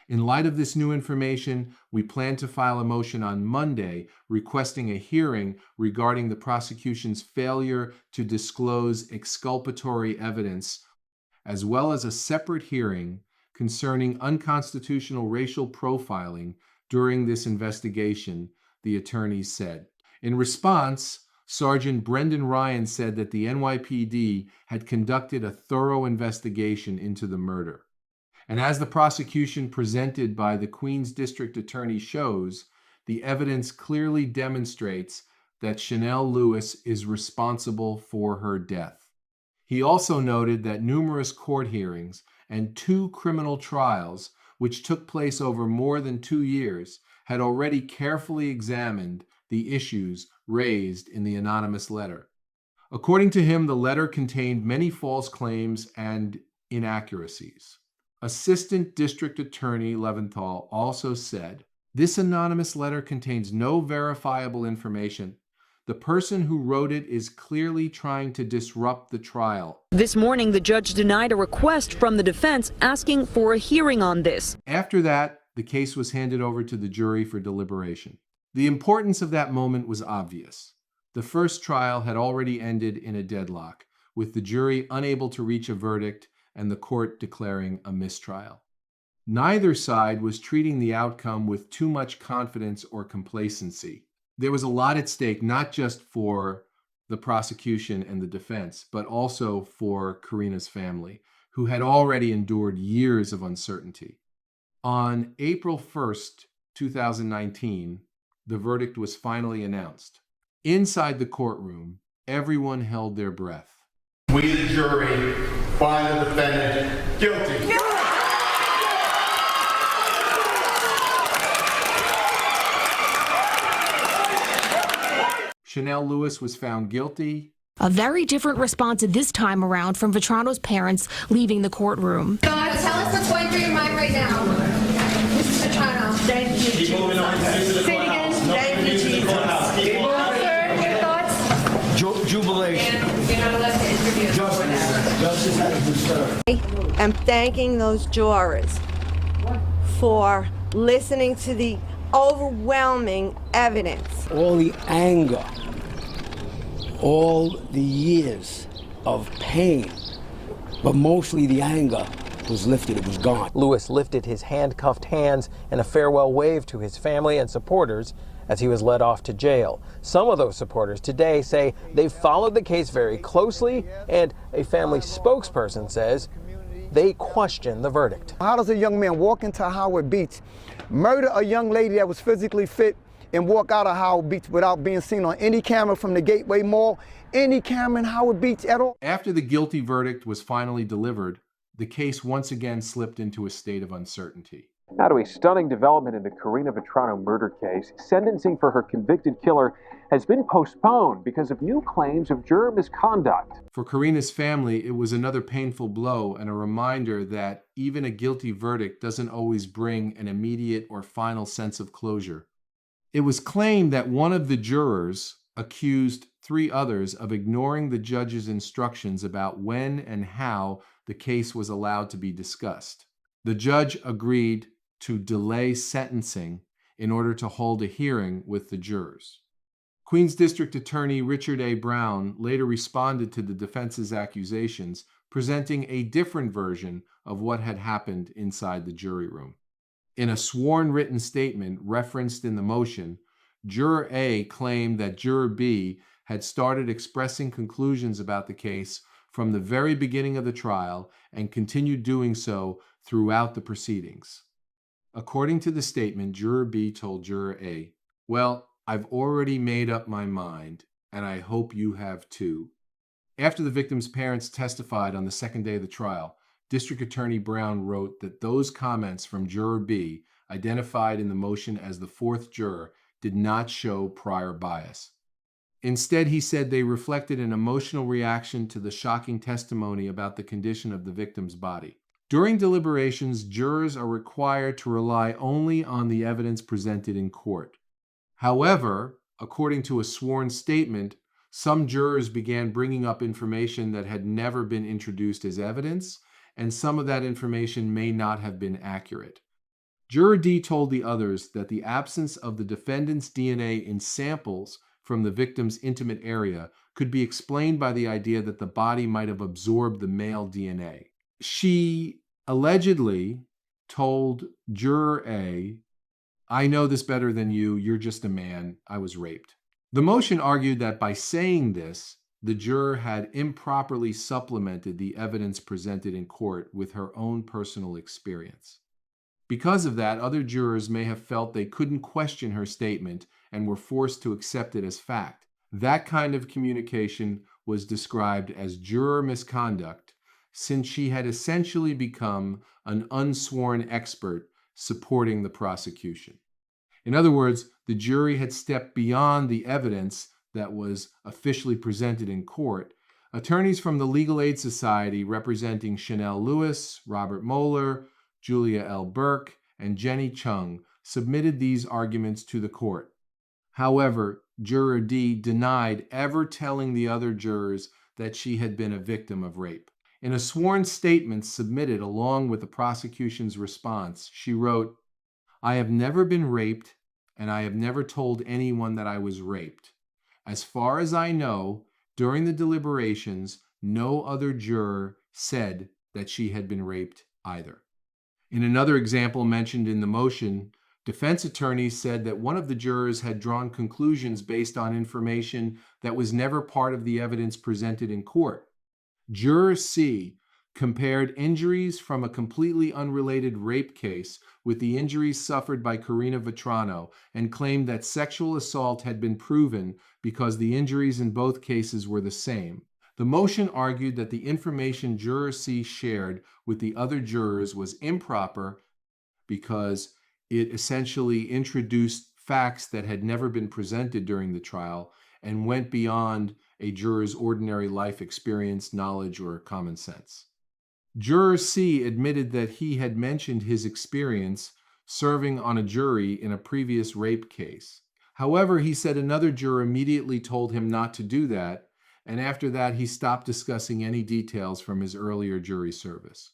In light of this new information, we plan to file a motion on Monday requesting a hearing regarding the prosecution's failure to disclose exculpatory evidence, as well as a separate hearing concerning unconstitutional racial profiling during this investigation, the attorneys said. In response, Sergeant Brendan Ryan said that the NYPD had conducted a thorough investigation into the murder. And as the prosecution presented by the Queens District Attorney shows, the evidence clearly demonstrates that Chanel Lewis is responsible for her death. He also noted that numerous court hearings and 2 criminal trials, which took place over more than 2 years, had already carefully examined the issues raised in the anonymous letter. According to him, the letter contained many false claims and inaccuracies. Assistant District Attorney Leventhal also said, "This anonymous letter contains no verifiable information. The person who wrote it is clearly trying to disrupt the trial." This morning, the judge denied a request from the defense asking for a hearing on this. After that, the case was handed over to the jury for deliberation. The importance of that moment was obvious. The first trial had already ended in a deadlock, with the jury unable to reach a verdict and the court declaring a mistrial. Neither side was treating the outcome with too much confidence or complacency. There was a lot at stake, not just for the prosecution and the defense, but also for Karina's family, who had already endured years of uncertainty. On April 1st, 2019, the verdict was finally announced. Inside the courtroom, everyone held their breath. We, the jury, find the defendant guilty. Chanel Lewis was found guilty. A very different response this time around from Vetrano's parents leaving the courtroom. God, tell us what's going through your mind right now. Mrs. Vetrano. Thank you. Keep moving on. Say it again. Thank you, Jesus. Officer, your thoughts? Jubilation. You're not allowed to interview. Justice has been served. I'm thanking those jurors for listening to the overwhelming evidence. All the anger, all the years of pain, but mostly the anger was lifted, it was gone. Lewis lifted his handcuffed hands in a farewell wave to his family and supporters as he was led off to jail. Some of those supporters today say they've followed the case very closely, and a family spokesperson says they question the verdict. How does a young man walk into Howard Beach, murder a young lady that was physically fit, and walk out of Howard Beach without being seen on any camera from the Gateway Mall, any camera in Howard Beach at all? After the guilty verdict was finally delivered, the case once again slipped into a state of uncertainty. Now to a stunning development in the Karina Vetrano murder case. Sentencing for her convicted killer has been postponed because of new claims of juror misconduct. For Karina's family, it was another painful blow and a reminder that even a guilty verdict doesn't always bring an immediate or final sense of closure. It was claimed that one of the jurors accused 3 others of ignoring the judge's instructions about when and how the case was allowed to be discussed. The judge agreed to delay sentencing in order to hold a hearing with the jurors. Queens District Attorney Richard A. Brown later responded to the defense's accusations, presenting a different version of what had happened inside the jury room. In a sworn written statement referenced in the motion, Juror A claimed that Juror B had started expressing conclusions about the case from the very beginning of the trial and continued doing so throughout the proceedings. According to the statement, Juror B told Juror A, "Well, I've already made up my mind, and I hope you have too." After the victim's parents testified on the second day of the trial, District Attorney Brown wrote that those comments from Juror B, identified in the motion as the fourth juror, did not show prior bias. Instead, he said they reflected an emotional reaction to the shocking testimony about the condition of the victim's body. During deliberations, jurors are required to rely only on the evidence presented in court. However, according to a sworn statement, some jurors began bringing up information that had never been introduced as evidence, and some of that information may not have been accurate. Juror D told the others that the absence of the defendant's DNA in samples from the victim's intimate area could be explained by the idea that the body might have absorbed the male DNA. She allegedly told Juror A, "I know this better than you. You're just a man. I was raped." The motion argued that by saying this, the juror had improperly supplemented the evidence presented in court with her own personal experience. Because of that, other jurors may have felt they couldn't question her statement and were forced to accept it as fact. That kind of communication was described as juror misconduct, since she had essentially become an unsworn expert supporting the prosecution. In other words, the jury had stepped beyond the evidence that was officially presented in court. Attorneys from the Legal Aid Society representing Chanel Lewis, Robert Moeller, Julia L. Burke, and Jenny Chung submitted these arguments to the court. However, Juror D denied ever telling the other jurors that she had been a victim of rape. In a sworn statement submitted along with the prosecution's response, she wrote, "I have never been raped, and I have never told anyone that I was raped. As far as I know, during the deliberations, no other juror said that she had been raped either." In another example mentioned in the motion, defense attorneys said that one of the jurors had drawn conclusions based on information that was never part of the evidence presented in court. Juror C compared injuries from a completely unrelated rape case with the injuries suffered by Karina Vetrano and claimed that sexual assault had been proven because the injuries in both cases were the same. The motion argued that the information Juror C shared with the other jurors was improper because it essentially introduced facts that had never been presented during the trial and went beyond a juror's ordinary life experience, knowledge, or common sense. Juror C admitted that he had mentioned his experience serving on a jury in a previous rape case. However, he said another juror immediately told him not to do that, and after that he stopped discussing any details from his earlier jury service.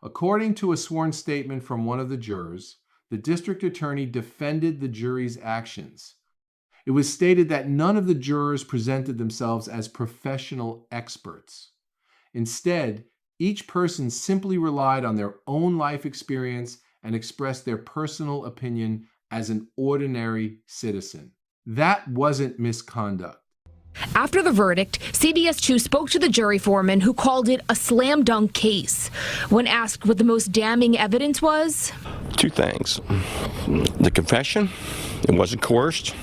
According to a sworn statement from one of the jurors, the district attorney defended the jury's actions. It was stated that none of the jurors presented themselves as professional experts. Instead, each person simply relied on their own life experience and expressed their personal opinion as an ordinary citizen. That wasn't misconduct. After the verdict, CBS 2 spoke to the jury foreman who called it a slam dunk case. When asked what the most damning evidence was, Two things. The confession, it wasn't coerced.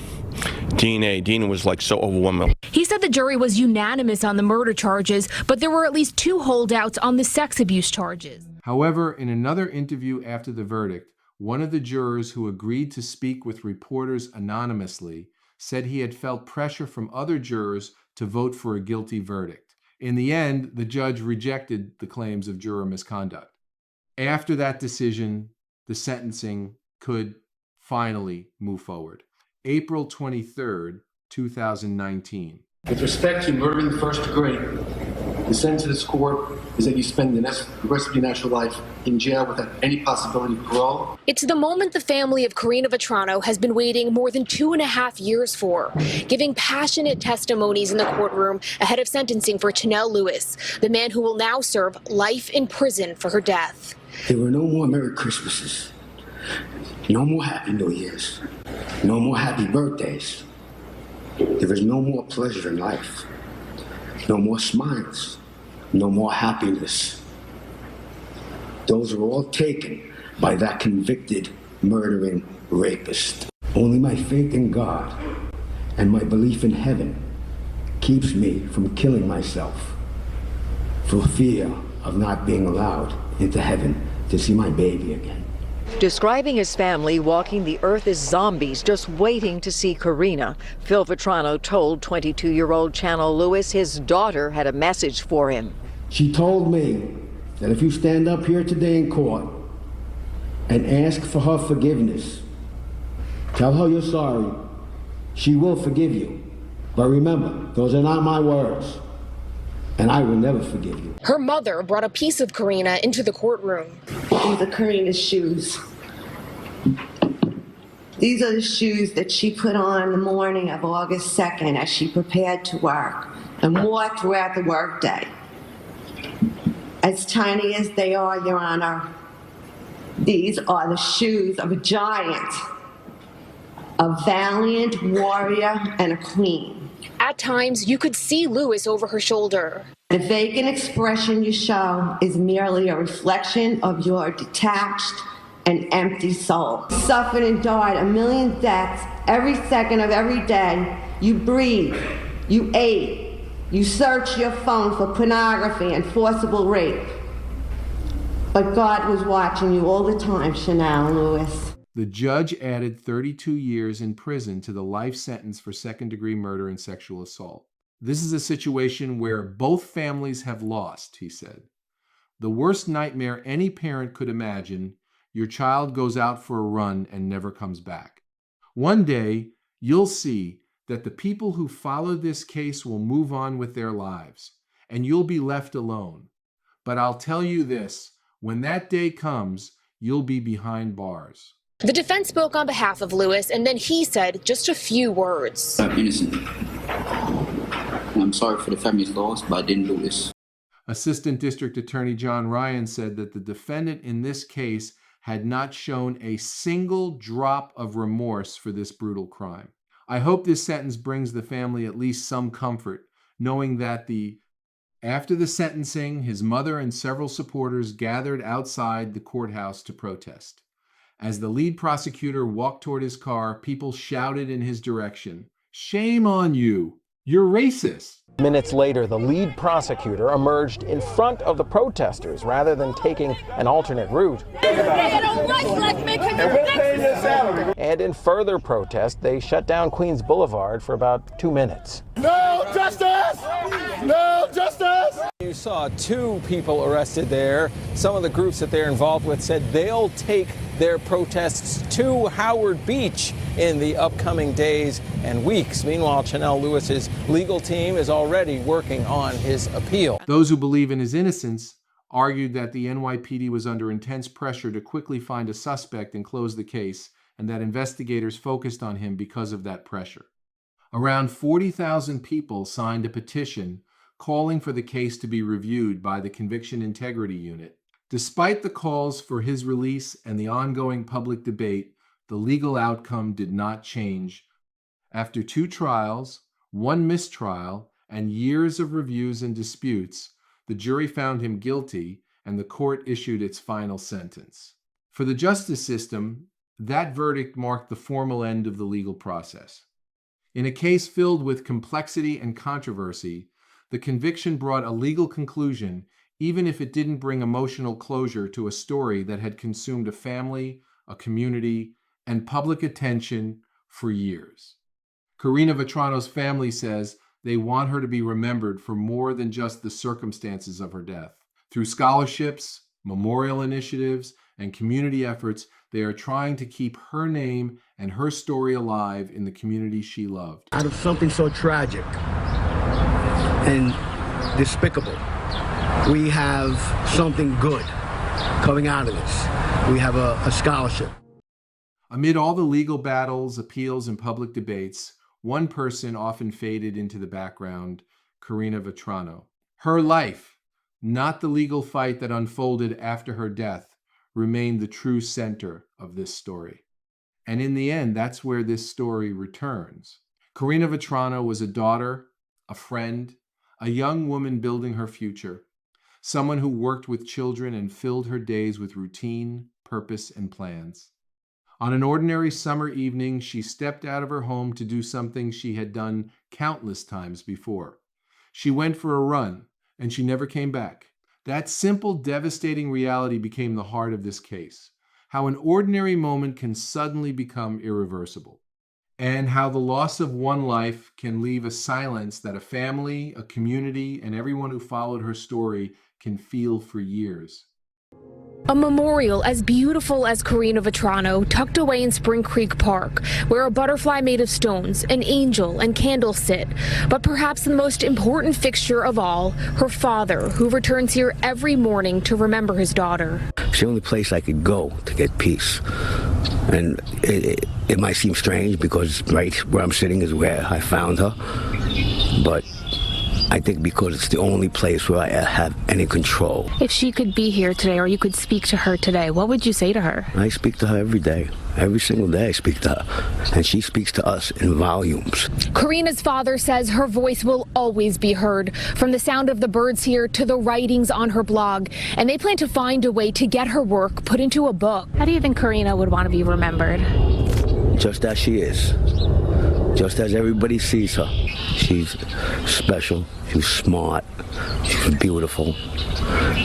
DNA was like so overwhelming. He said the jury was unanimous on the murder charges, but there were at least 2 holdouts on the sex abuse charges. However, in another interview after the verdict, one of the jurors who agreed to speak with reporters anonymously said he had felt pressure from other jurors to vote for a guilty verdict. In the end, the judge rejected the claims of juror misconduct. After that decision, the sentencing could finally move forward. April 23rd, 2019. With respect to murder in the first degree, the sentence of this court is that you spend the rest of your natural life in jail without any possibility of parole. It's the moment the family of Karina Vetrano has been waiting more than 2.5 years for, giving passionate testimonies in the courtroom ahead of sentencing for Chanel Lewis, the man who will now serve life in prison for her death. There were no more Merry Christmases, no more Happy New Year's, no more happy birthdays. There is no more pleasure in life, no more smiles, no more happiness. Those were all taken by that convicted murdering rapist. Only my faith in God and my belief in heaven keeps me from killing myself for fear of not being allowed into heaven to see my baby again. Describing his family walking the earth as zombies, just waiting to see Karina, Phil Vetrano told 22-year-old Channel Lewis his daughter had a message for him. She told me that if you stand up here today in court and ask for her forgiveness, tell her you're sorry, she will forgive you. But remember, those are not my words, and I will never forgive you. Her mother brought a piece of Karina into the courtroom. These are Karina's shoes. These are the shoes that she put on the morning of August 2nd as she prepared to work and wore throughout the workday. As tiny as they are, Your Honor, these are the shoes of a giant, a valiant warrior, and a queen. At times, you could see Lewis over her shoulder. The vacant expression you show is merely a reflection of your detached and empty soul. You suffered and died a million deaths every second of every day. You breathed, you ate, you searched your phone for pornography and forcible rape. But God was watching you all the time, Chanel Lewis. The judge added 32 years in prison to the life sentence for second-degree murder and sexual assault. This is a situation where both families have lost, he said. The worst nightmare any parent could imagine: your child goes out for a run and never comes back. One day, you'll see that the people who followed this case will move on with their lives, and you'll be left alone. But I'll tell you this, when that day comes, you'll be behind bars. The defense spoke on behalf of Lewis, and then he said just a few words. I'm innocent. I'm sorry for the family's loss, but I didn't do this. Assistant District Attorney John Ryan said that the defendant in this case had not shown a single drop of remorse for this brutal crime. I hope this sentence brings the family at least some comfort, knowing that after the sentencing, his mother and several supporters gathered outside the courthouse to protest. As the lead prosecutor walked toward his car, people shouted in his direction, "Shame on you! You're racist!" Minutes later, the lead prosecutor emerged in front of the protesters rather than taking an alternate route. And in further protest, they shut down Queens Boulevard for about 2 minutes. No justice! No justice! You saw 2 people arrested there. Some of the groups that they're involved with said they'll take their protests to Howard Beach in the upcoming days and weeks. Meanwhile, Chanel Lewis's legal team is already working on his appeal. Those who believe in his innocence argued that the NYPD was under intense pressure to quickly find a suspect and close the case, and that investigators focused on him because of that pressure. Around 40,000 people signed a petition calling for the case to be reviewed by the Conviction Integrity Unit. Despite the calls for his release and the ongoing public debate, the legal outcome did not change. After 2 trials, 1 mistrial, and years of reviews and disputes, the jury found him guilty and the court issued its final sentence. For the justice system, that verdict marked the formal end of the legal process. In a case filled with complexity and controversy, the conviction brought a legal conclusion, even if it didn't bring emotional closure to a story that had consumed a family, a community, and public attention for years. Karina Vetrano's family says they want her to be remembered for more than just the circumstances of her death. Through scholarships, memorial initiatives, and community efforts, they are trying to keep her name and her story alive in the community she loved. Out of something so tragic and despicable, we have something good coming out of this. We have a scholarship. Amid all the legal battles, appeals, and public debates, one person often faded into the background: Karina Vetrano. Her life, not the legal fight that unfolded after her death, remained the true center of this story. And in the end, that's where this story returns. Karina Vetrano was a daughter, a friend, a young woman building her future. someone who worked with children and filled her days with routine, purpose, and plans. On an ordinary summer evening, she stepped out of her home to do something she had done countless times before. She went for a run, and she never came back. That simple, devastating reality became the heart of this case. How an ordinary moment can suddenly become irreversible. And how the loss of one life can leave a silence that a family, a community, and everyone who followed her story can feel for years. A memorial as beautiful as Karina Vetrano, tucked away in Spring Creek Park, where a butterfly made of stones, an angel, and candles sit. But perhaps the most important fixture of all, her father, who returns here every morning to remember his daughter. It's the only place I could go to get peace. And it might seem strange because right where I'm sitting is where I found her. But I think because it's the only place where I have any control. If she could be here today, or you could speak to her today, what would you say to her? I speak to her every day. Every single day I speak to her. And she speaks to us in volumes. Karina's father says her voice will always be heard, from the sound of the birds here to the writings on her blog. And they plan to find a way to get her work put into a book. How do you think Karina would want to be remembered? Just as she is. Just as everybody sees her. She's special, she was smart, she was beautiful,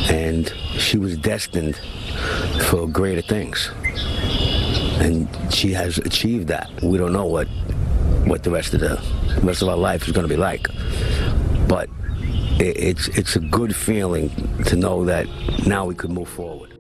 and she was destined for greater things. And she has achieved that. We don't know what the rest of our life is going to be like. But it's a good feeling to know that now we could move forward.